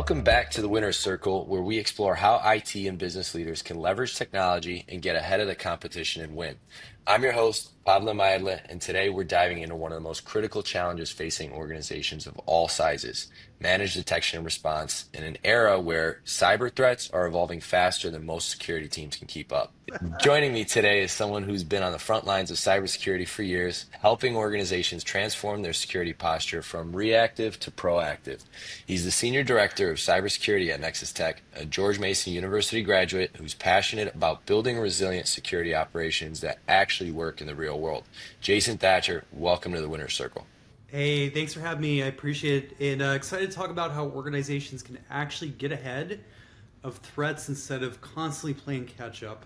Welcome back to the Winner's Circle, where we explore how IT and business leaders can leverage technology and get ahead of the competition and win. I'm your host, Pavle Maidla, and today we're diving into one of the most critical challenges facing organizations of all sizes, managed detection and response in an era where cyber threats are evolving faster than most security teams can keep up. Joining me today is someone who's been on the front lines of cybersecurity for years, helping organizations transform their security posture from reactive to proactive. He's the Senior Director of Cybersecurity at NexusTek, a George Mason University graduate who's passionate about building resilient security operations that actually work in the real world. Jason Thatcher, welcome to the Winner's Circle. Hey, thanks for having me. I appreciate it. And excited to talk about how organizations can actually get ahead of threats instead of constantly playing catch up.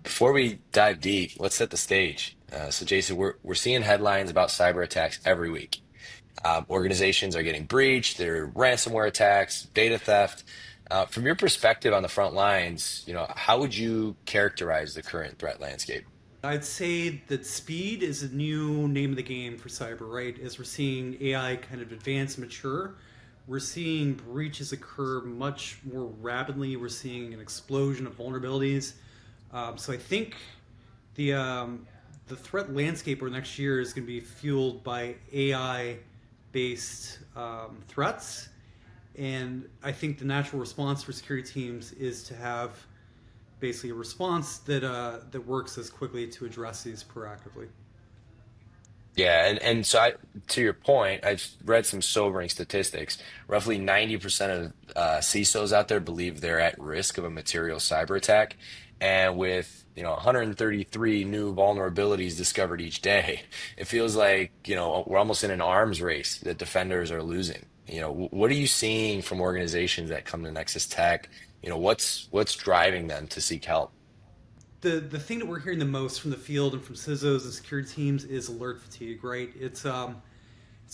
Before we dive deep, let's set the stage. So, Jason, we're seeing headlines about cyber attacks every week. Organizations are getting breached, there are ransomware attacks, data theft. From your perspective on the front lines, how would you characterize the current threat landscape? I'd say that speed is a new name of the game for cyber, right? As we're seeing AI kind of advance and mature, we're seeing breaches occur much more rapidly. We're seeing an explosion of vulnerabilities. So I think the um, the threat landscape over the next year is going to be fueled by AI based threats, and I think the natural response for security teams is to have basically a response that works as quickly to address these proactively. Yeah, and so to your point, I've read some sobering statistics. Roughly 90% of CISOs out there believe they're at risk of a material cyber attack. And with, 133 new vulnerabilities discovered each day, it feels like, we're almost in an arms race that defenders are losing. What are you seeing from organizations that come to Nexus Tech? What's driving them to seek help? The thing that we're hearing the most from the field and from CISOs and security teams is alert fatigue, right? It's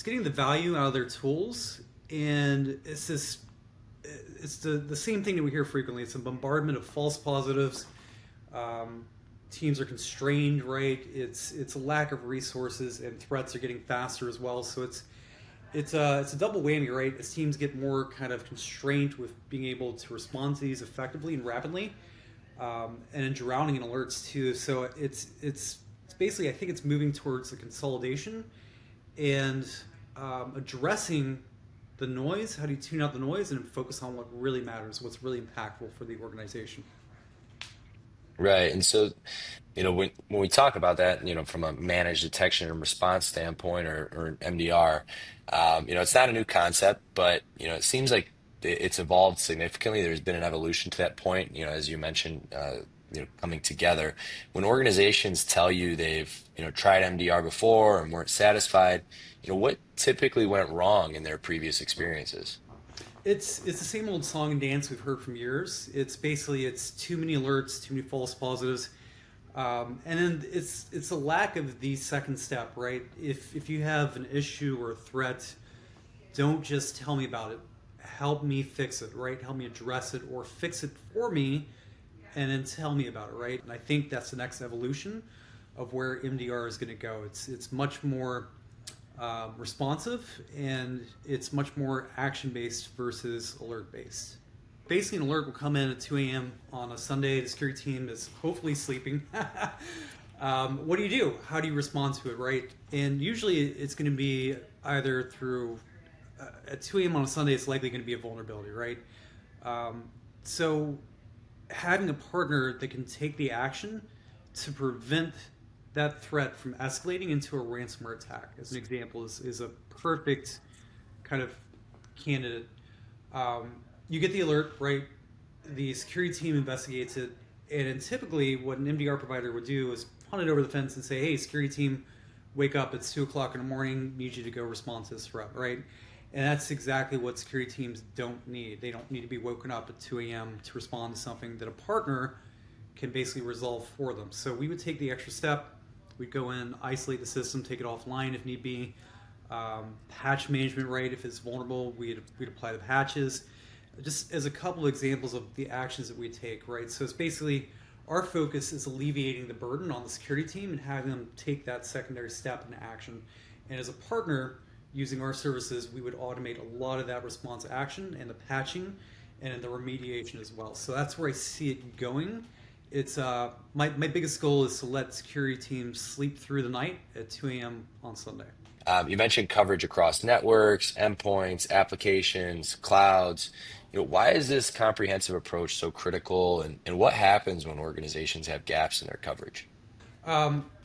getting the value out of their tools, and it's the same thing that we hear frequently. It's a bombardment of false positives. Um, Teams are constrained, right? It's a lack of resources, and threats are getting faster as well. So it's a double whammy, right? As teams get more kind of constrained with being able to respond to these effectively and rapidly, and then drowning in alerts too. So it's basically, I think it's moving towards the consolidation and addressing the noise. How do you tune out the noise and focus on what really matters, what's really impactful for the organization? Right. And so, when we talk about that, from a managed detection and response standpoint or MDR, it's not a new concept, but, it seems like it's evolved significantly. There's been an evolution to that point, as you mentioned, coming together. When organizations tell you they've, tried MDR before and weren't satisfied, what typically went wrong in their previous experiences? It's the same old song and dance we've heard from years. It's too many alerts, too many false positives, and then it's a lack of the second step, right? If you have an issue or a threat, don't just tell me about it. Help me fix it, right? Help me address it or fix it for me, and then tell me about it, right? And I think that's the next evolution of where MDR is going to go. It's much more responsive, and it's much more action based versus alert based. Basically, an alert will come in at 2 a.m. on a Sunday. The security team is hopefully sleeping. What do? How do you respond to it, right? And usually it's going to be either through, at 2 a.m. on a Sunday, it's likely going to be a vulnerability, right? So having a partner that can take the action to prevent that threat from escalating into a ransomware attack, as an example, is a perfect kind of candidate. You get the alert, right? The security team investigates it, and then typically what an MDR provider would do is punt it over the fence and say, "Hey, security team, wake up! It's 2 o'clock in the morning. Need you to go respond to this threat," right? And that's exactly what security teams don't need. They don't need to be woken up at 2 a.m. to respond to something that a partner can basically resolve for them. So we would take the extra step. We'd go in, isolate the system, take it offline if need be. Patch management, right? If it's vulnerable, we'd apply the patches. Just as a couple of examples of the actions that we take, right? So it's basically our focus is alleviating the burden on the security team and having them take that secondary step into action. And as a partner, using our services, we would automate a lot of that response action and the patching and the remediation as well. So that's where I see it going. It's my biggest goal is to let security teams sleep through the night at 2 a.m. on Sunday. You mentioned coverage across networks, endpoints, applications, clouds. Why is this comprehensive approach so critical, and what happens when organizations have gaps in their coverage?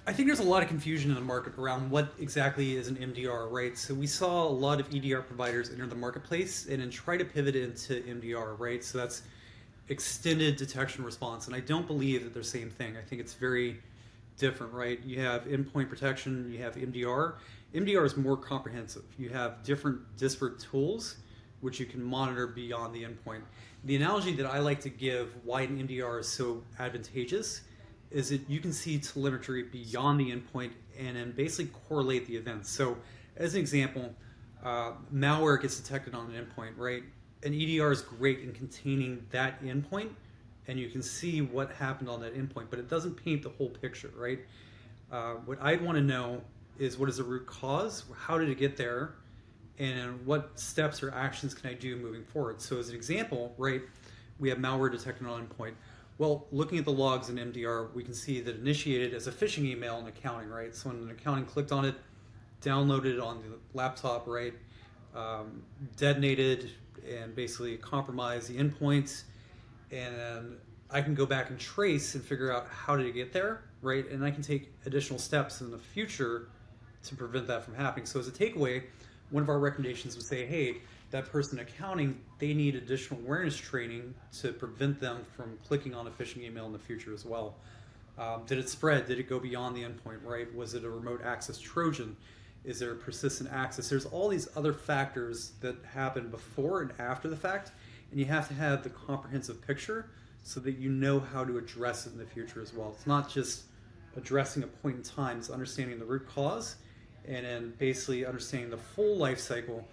I think there's a lot of confusion in the market around what exactly is an MDR, right? So we saw a lot of EDR providers enter the marketplace and then try to pivot into MDR, right? So that's extended detection response, and I don't believe that they're the same thing. I think it's very different, right? You have endpoint protection, you have MDR. MDR is more comprehensive. You have different disparate tools which you can monitor beyond the endpoint. The analogy that I like to give why an MDR is so advantageous is that you can see telemetry beyond the endpoint and then basically correlate the events. So as an example, malware gets detected on an endpoint, right? An EDR is great in containing that endpoint, and you can see what happened on that endpoint, but it doesn't paint the whole picture, right? What I'd want to know is what is the root cause, how did it get there, and what steps or actions can I do moving forward. So as an example, right, we have malware detected on endpoint. Well, looking at the logs in MDR, we can see that it initiated as a phishing email in accounting, right? So when an accounting clicked on it, downloaded it on the laptop, right, detonated and basically compromised the endpoints, and then I can go back and trace and figure out how did it get there, right? And I can take additional steps in the future to prevent that from happening. So as a takeaway, one of our recommendations would say, hey, that person accounting, they need additional awareness training to prevent them from clicking on a phishing email in the future as well. Did it spread? Did it go beyond the endpoint, right? Was it a remote access Trojan? Is there persistent access? There's all these other factors that happen before and after the fact, and you have to have the comprehensive picture so that you know how to address it in the future as well. It's not just addressing a point in time, it's understanding the root cause and then basically understanding the full life cycle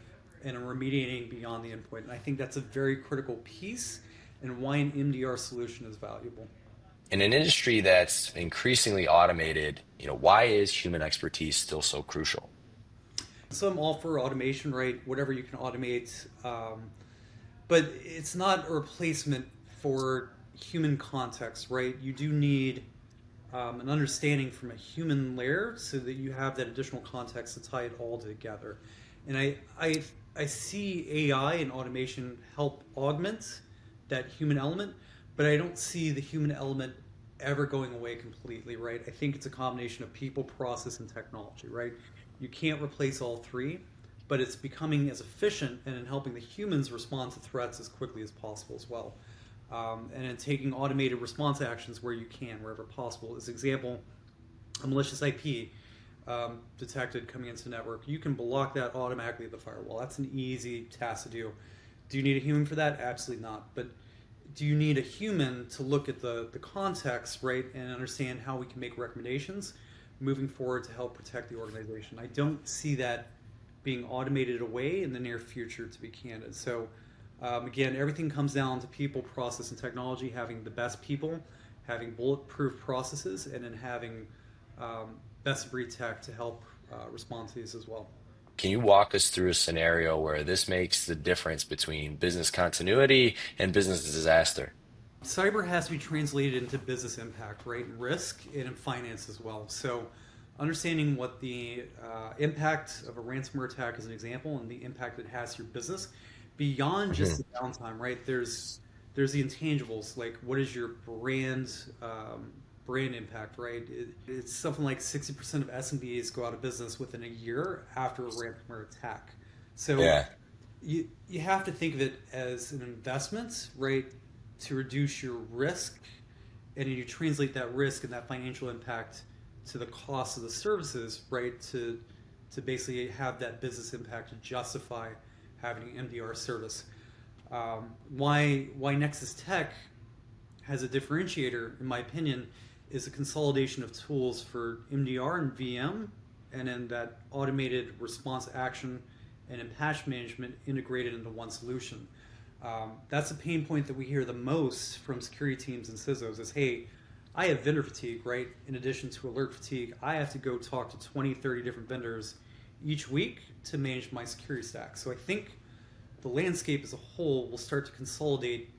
and remediating beyond the endpoint. And I think that's a very critical piece and why an MDR solution is valuable. In an industry that's increasingly automated, why is human expertise still so crucial? So I'm all for automation, right? Whatever you can automate. But it's not a replacement for human context, right? You do need an understanding from a human layer so that you have that additional context to tie it all together. And I see AI and automation help augment that human element, but I don't see the human element ever going away completely, right? I think it's a combination of people, process, and technology, right? You can't replace all three, but it's becoming as efficient and in helping the humans respond to threats as quickly as possible as well. And in taking automated response actions where you can, wherever possible. As an example, a malicious IP detected coming into the network, you can block that automatically at the firewall. That's an easy task to do. Do you need a human for that? Absolutely not. But do you need a human to look at the context, right, and understand how we can make recommendations moving forward to help protect the organization? I don't see that being automated away in the near future, to be candid. So again, everything comes down to people, process, and technology, having the best people, having bulletproof processes, and then having best breed tech to help respond to these as well. Can you walk us through a scenario where this makes the difference between business continuity and business disaster? Cyber has to be translated into business impact, right, and risk, and in finance as well. So understanding what the impact of a ransomware attack is an example and the impact it has to your business beyond just the downtime, right? There's the intangibles, like what is your brand impact, right? It's something like 60% of SMBs go out of business within a year after a ransomware attack. So Yeah. you have to think of it as an investment, right, to reduce your risk, and you translate that risk and that financial impact to the cost of the services, right, to basically have that business impact to justify having an MDR service. Why NexusTek has a differentiator, in my opinion, is a consolidation of tools for MDR and VM, and then that automated response action and in patch management integrated into one solution. That's a pain point that we hear the most from security teams and CISOs is, hey, I have vendor fatigue, right? In addition to alert fatigue, I have to go talk to 20, 30 different vendors each week to manage my security stack. So I think the landscape as a whole will start to consolidate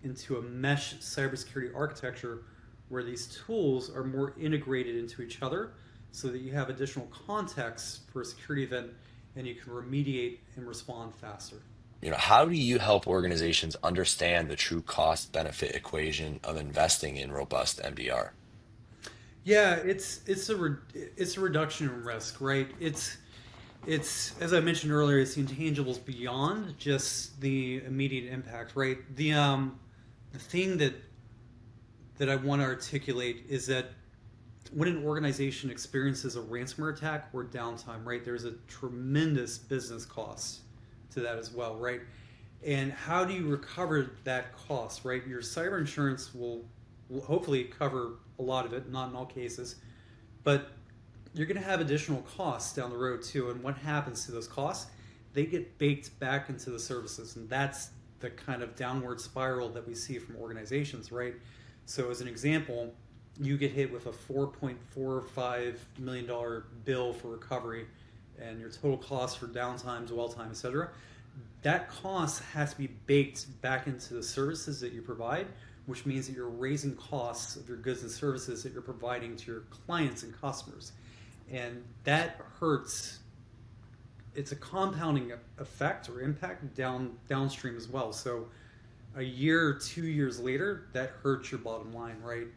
into a mesh cybersecurity architecture where these tools are more integrated into each other so that you have additional context for a security event and you can remediate and respond faster. How do you help organizations understand the true cost benefit equation of investing in robust MDR? Yeah, it's a reduction in risk, right? It's as I mentioned earlier, it's the intangibles beyond just the immediate impact, right? The thing that I want to articulate is that when an organization experiences a ransomware attack or downtime, right, there's a tremendous business cost to that as well, right? And how do you recover that cost, right? Your cyber insurance will hopefully cover a lot of it, not in all cases, but you're going to have additional costs down the road too. And what happens to those costs? They get baked back into the services, and that's the kind of downward spiral that we see from organizations, right? So, as an example, you get hit with a $4.45 million bill for recovery, and your total cost for downtime, dwell time, etc. That cost has to be baked back into the services that you provide, which means that you're raising costs of your goods and services that you're providing to your clients and customers. And that hurts. It's a compounding effect or impact downstream as well. So a year or 2 years later, that hurts your bottom line, right?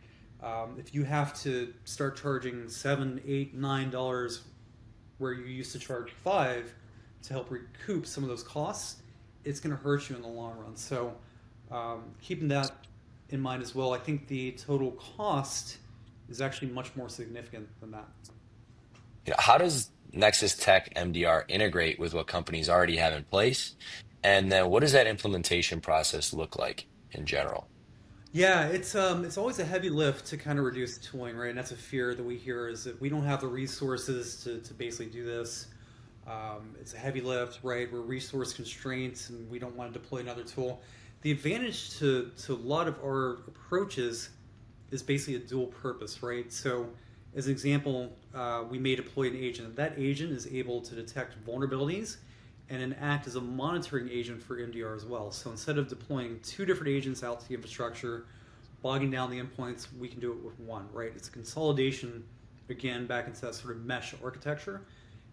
If you have to start charging $7, $8, $9 where you used to charge $5 to help recoup some of those costs, it's going to hurt you in the long run. So keeping that in mind as well, I think the total cost is actually much more significant than that. How does NexusTek MDR integrate with what companies already have in place? And then what does that implementation process look like in general? Yeah, it's always a heavy lift to kind of reduce tooling, right? And that's a fear that we hear is that we don't have the resources to basically do this. It's a heavy lift, right? We're resource constraints and we don't want to deploy another tool. The advantage to a lot of our approaches is basically a dual purpose, right? So, as an example, we may deploy an agent. That agent is able to detect vulnerabilities and then act as a monitoring agent for MDR as well. So instead of deploying two different agents out to the infrastructure, bogging down the endpoints, we can do it with one, right? It's a consolidation, again, back into that sort of mesh architecture,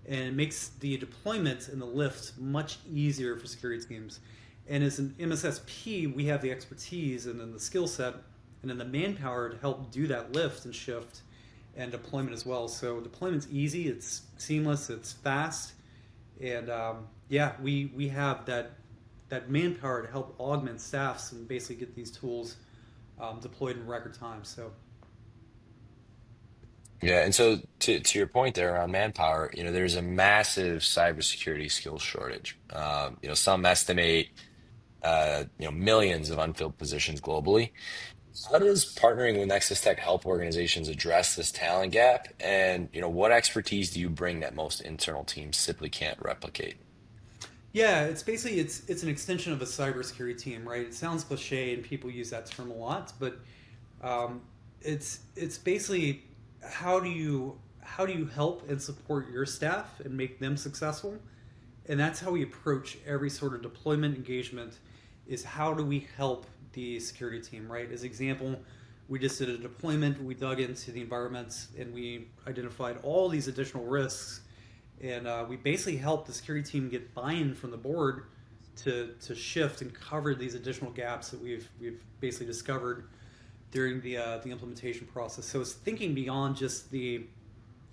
and it makes the deployment and the lift much easier for security teams. And as an MSSP, we have the expertise and then the skill set and then the manpower to help do that lift and shift and deployment as well. So deployment's easy, it's seamless, it's fast, and yeah, we have that manpower to help augment staffs and basically get these tools deployed in record time. So Yeah, and so to your point there around manpower, there's a massive cybersecurity skills shortage. Some estimate, millions of unfilled positions globally. How does partnering with Nexus Tech help organizations address this talent gap? And, what expertise do you bring that most internal teams simply can't replicate? yeah, it's basically it's an extension of a cybersecurity team, right? It sounds cliche and people use that term a lot, but um, it's basically how do you help and support your staff and make them successful, and that's how we approach every sort of deployment engagement. Is how do we help the security team, right? As an example, we just did a deployment. We dug into the environments and we identified all these additional risks, and we basically helped the security team get buy-in from the board to shift and cover these additional gaps that we've basically discovered during the implementation process. So it's thinking beyond just the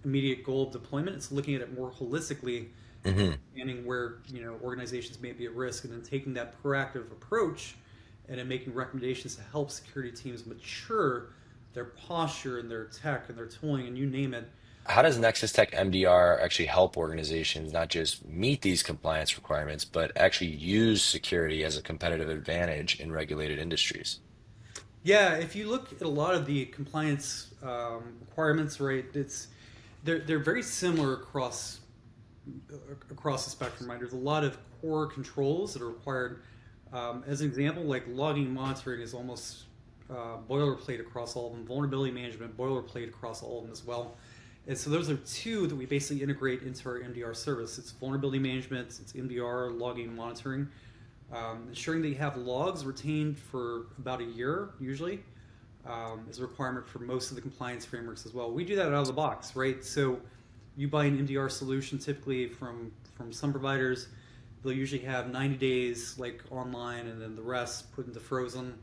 immediate goal of deployment. It's looking at it more holistically and Hmm. understanding where organizations may be at risk, and then taking that proactive approach and then making recommendations to help security teams mature their posture and their tech and their tooling and you name it. How does Nexus Tech MDR actually help organizations not just meet these compliance requirements, but actually use security as a competitive advantage in regulated industries? Yeah, if you look at a lot of the compliance requirements, right, they're very similar across the spectrum, right? There's a lot of core controls that are required. As an example, like logging and monitoring is almost boilerplate across all of them. Vulnerability management, boilerplate across all of them as well. And so those are two that we basically integrate into our MDR service. It's vulnerability management, it's MDR, logging and monitoring, ensuring that you have logs retained for about a year, usually, is a requirement for most of the compliance frameworks as well. We do that out of the box, right? So you buy an MDR solution typically from some providers, they'll usually have 90 days like online and then the rest put into frozen.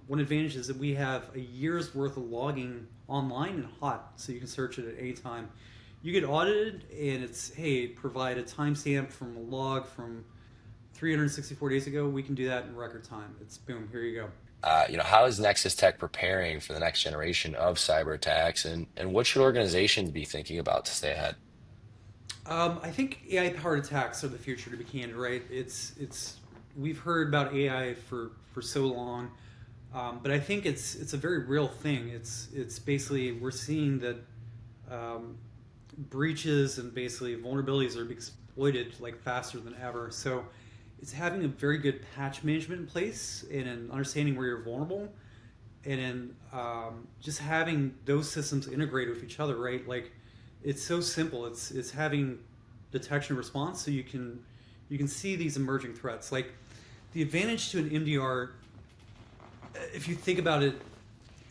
One advantage is that we have a year's worth of logging online and hot, so you can search it at any time. You get audited, and it's, hey, provide a timestamp from a log from 364 days ago. We can do that in record time. It's boom, here you go. How is NexusTek preparing for the next generation of cyber attacks, and what should organizations be thinking about to stay ahead? I think AI-powered attacks are the future, to be candid, right? It's we've heard about AI for so long, but I think it's a very real thing. It's basically we're seeing that um, breaches and basically vulnerabilities are being exploited like faster than ever. So it's having a very good patch management in place and in understanding where you're vulnerable and in just having those systems integrated with each other, right? Like it's so simple. It's having detection and response, so you can see these emerging threats. Like the advantage to an MDR, if you think about it,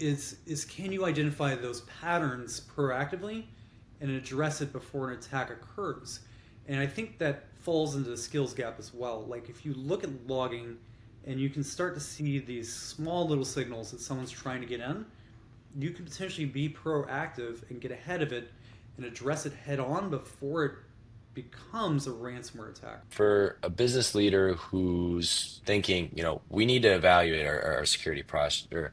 is can you identify those patterns proactively and address it before an attack occurs? And I think that falls into the skills gap as well. Like if you look at logging and you can start to see these small little signals that someone's trying to get in, you can potentially be proactive and get ahead of it and address it head on before it becomes a ransomware attack. For a business leader who's thinking, we need to evaluate our security posture,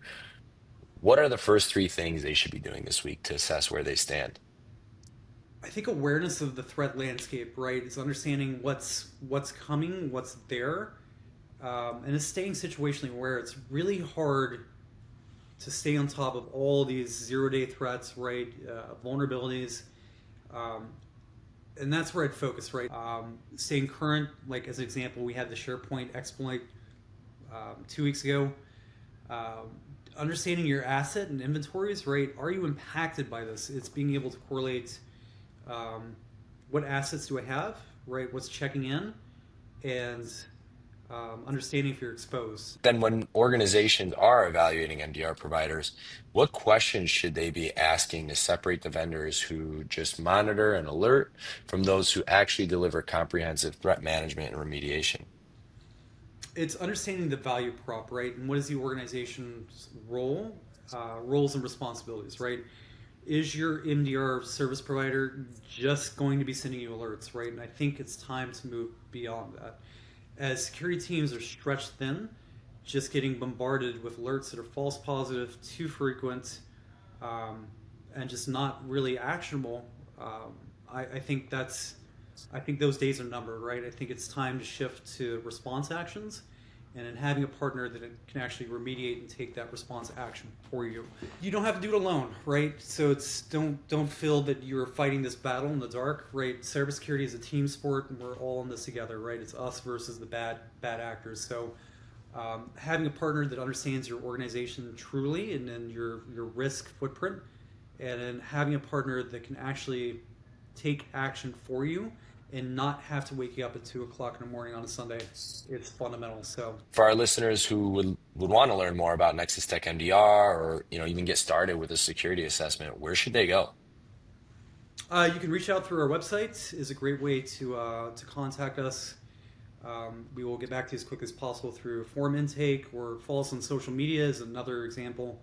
what are the first three things they should be doing this week to assess where they stand? I think awareness of the threat landscape, right, is understanding what's coming, what's there, and is staying situationally aware. It's really hard to stay on top of all these zero-day threats, right, vulnerabilities, um, and that's where I'd focus, right. Staying current, like as an example, we had the SharePoint exploit 2 weeks ago. Um, Understanding your asset and inventories, right? Are you impacted by this? It's being able to correlate um, what assets do I have, right? What's checking in, and understanding if you're exposed. Then, when organizations are evaluating MDR providers, what questions should they be asking to separate the vendors who just monitor and alert from those who actually deliver comprehensive threat management and remediation? It's understanding the value prop, right? And what is the organization's role, roles and responsibilities, right? Is your MDR service provider just going to be sending you alerts, right? And I think it's time to move beyond that. As security teams are stretched thin, just getting bombarded with alerts that are false positive, too frequent, um, and just not really actionable. I think I think those days are numbered, right? I think it's time to shift to response actions, and in having a partner that can actually remediate and take that response action for you. You don't have to do it alone, right? So it's don't feel that you're fighting this battle in the dark, right? Cybersecurity is a team sport, and we're all in this together, right? It's us versus the bad actors. So having a partner that understands your organization truly and then your risk footprint, and then having a partner that can actually take action for you and not have to wake you up at 2 o'clock in the morning on a Sunday. It's fundamental. So For our listeners who would want to learn more about NexusTek MDR or even get started with a security assessment, where should they go? you can reach out through our website. Is a great way to contact us. We will get back to you as quickly as possible through form intake, or follow us on social media is another example.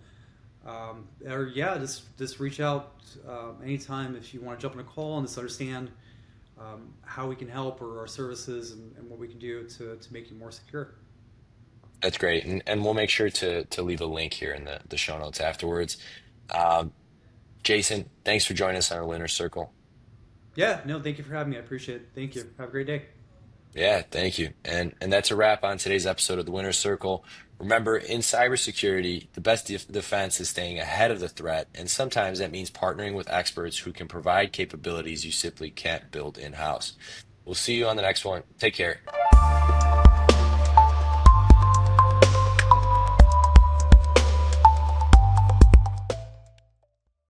Or yeah, just reach out anytime if you want to jump on a call and just understand how we can help, or our services, and what we can do to make you more secure. That's great. And we'll make sure to leave a link here in the show notes afterwards. Um, Jason, thanks for joining us on our Winner Circle. Yeah, no, thank you for having me. I appreciate it. Thank you. Have a great day. Yeah, thank you. And that's a wrap on today's episode of the Winner Circle. Remember, in cybersecurity, the best defense is staying ahead of the threat, and sometimes that means partnering with experts who can provide capabilities you simply can't build in-house. We'll see you on the next one. Take care.